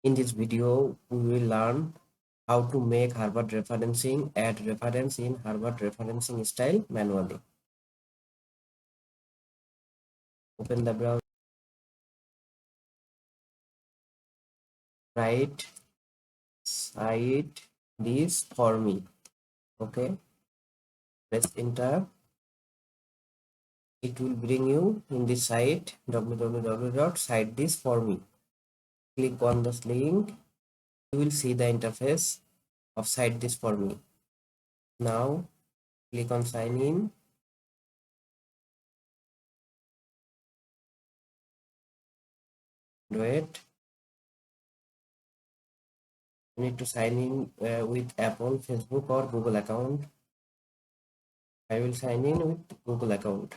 In this video, we will learn how to make Harvard referencing, add reference in Harvard referencing style manually. Open the browser, write cite this for me. Okay, press enter. It will bring you in the site www.citethis4me. Click on this link. You will see the interface of cite this for me. Now click on sign in. Wait. You need to sign in with Apple, Facebook, or Google account. I will sign in with Google account.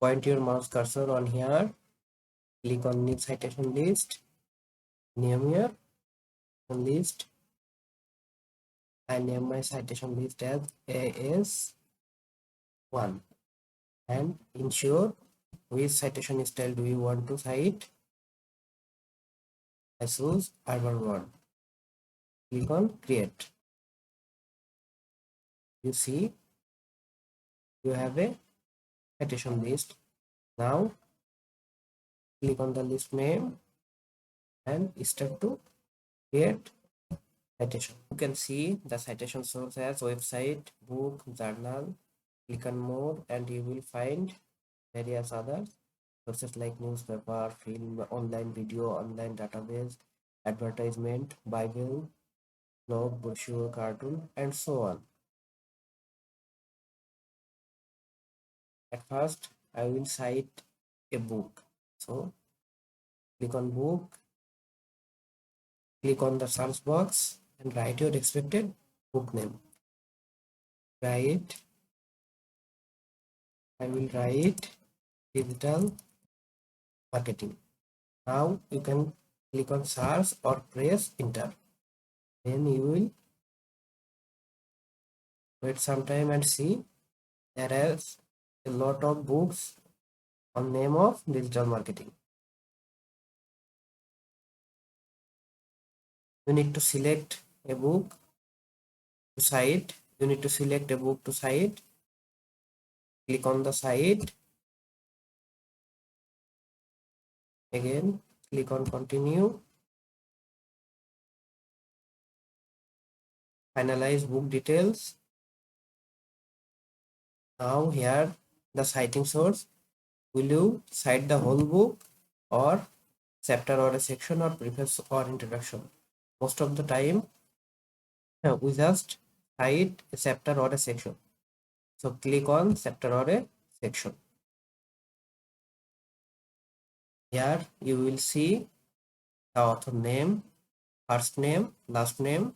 Point your mouse cursor on here. Click on new citation list. Name your list. I name my citation list as AS1 and ensure which citation style do you want to cite. I choose Urban One. Click on create. You see you have a citation list. Now click on the list name and start to create citation. You can see the citation source as website, book, journal. Click on more and you will find various other sources like newspaper, film, online video, online database, advertisement, Bible, blog, brochure, cartoon, and so on. At first, I will cite a book. So click on book, click on the search box and write your expected book name. I will write digital marketing. Now you can click on search or press enter. Then you will wait some time and see there is a lot of books on name of digital marketing. You need to select a book to cite. You need to select a book to cite. Click on the cite. Again, click on continue. Finalize book details. Now here the citing source. Will you cite the whole book or chapter or a section or preface or introduction? Most of the time we just cite a chapter or a section. So click on chapter or a section. Here you will see the author name, first name, last name.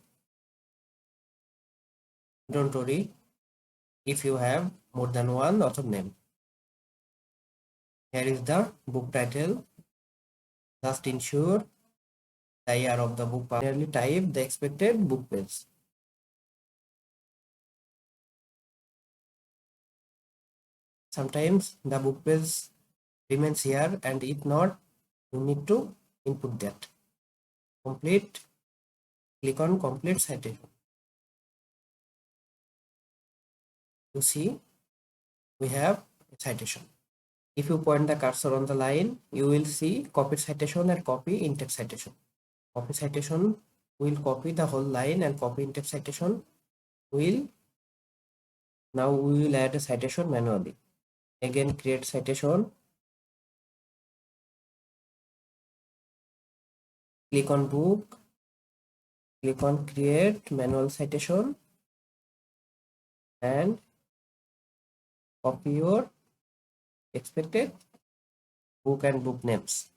Don't worry if you have more than one author name. Here is the book title. Just ensure the year of the book. Finally type the expected book page. Sometimes the book page remains here, and if not, you need to input that. Complete. Click on complete citation. You see we have a citation. If you point the cursor on the line, you will see copy citation and copy in-text citation. Copy citation will copy the whole line and copy in-text citation will. Now we will add a citation manually. Again, create citation. Click on book. Click on create manual citation and copy your expected book and book names.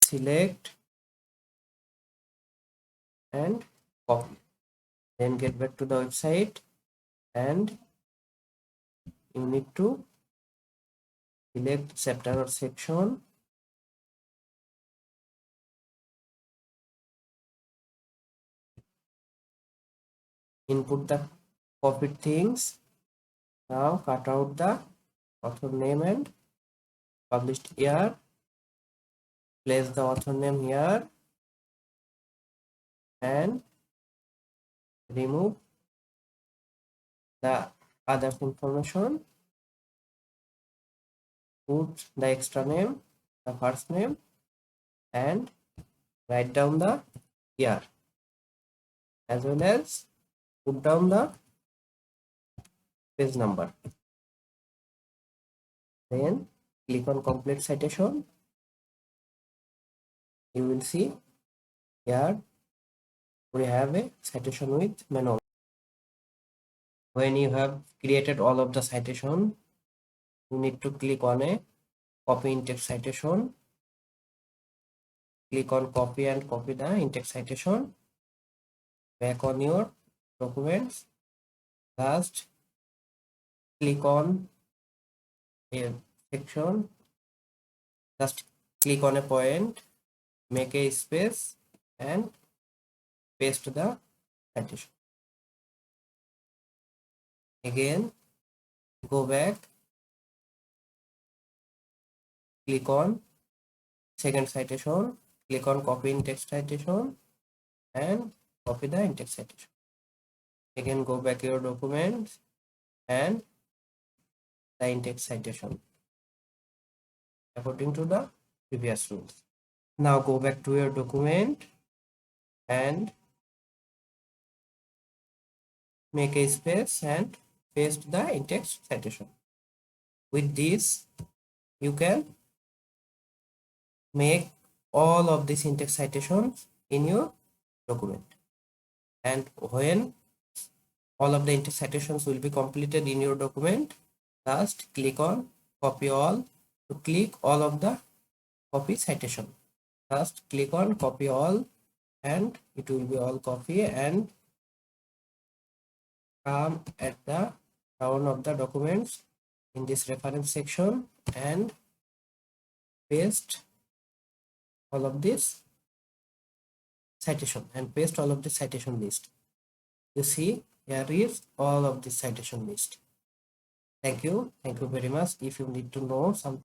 Select and copy. Then get back to the website and you need to select chapter or section. Input the copied things. Now cut out the author name and published year. Place the author name here and remove the other information. Put the extra name, the first name, and write down the year, as well as put down the page number. Then click on complete citation. You will see here we have a citation with manual. When you have created all of the citation, you need to click on a copy in-text citation. Click on copy and copy the in-text citation back on your documents. Last, click on a section, just click on a point, make a space and paste the citation. Again, go back, click on second citation, click on copy in-text citation and copy the in-text citation. Again, go back your documents and the in-text citation according to the previous rules. Now go back to your document and make a space and paste the in-text citation. With this, you can make all of these in-text citations in your document. And when all of the in-text citations will be completed in your document, last click on copy all to click all of the copy citation. Just click on copy all and it will be all copy and come at the down of the documents in this reference section and paste all of this citation and paste all of the citation list. You see here is all of this citation list. Thank you very much. If you need to know some,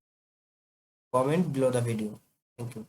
comment below the video. Thank you.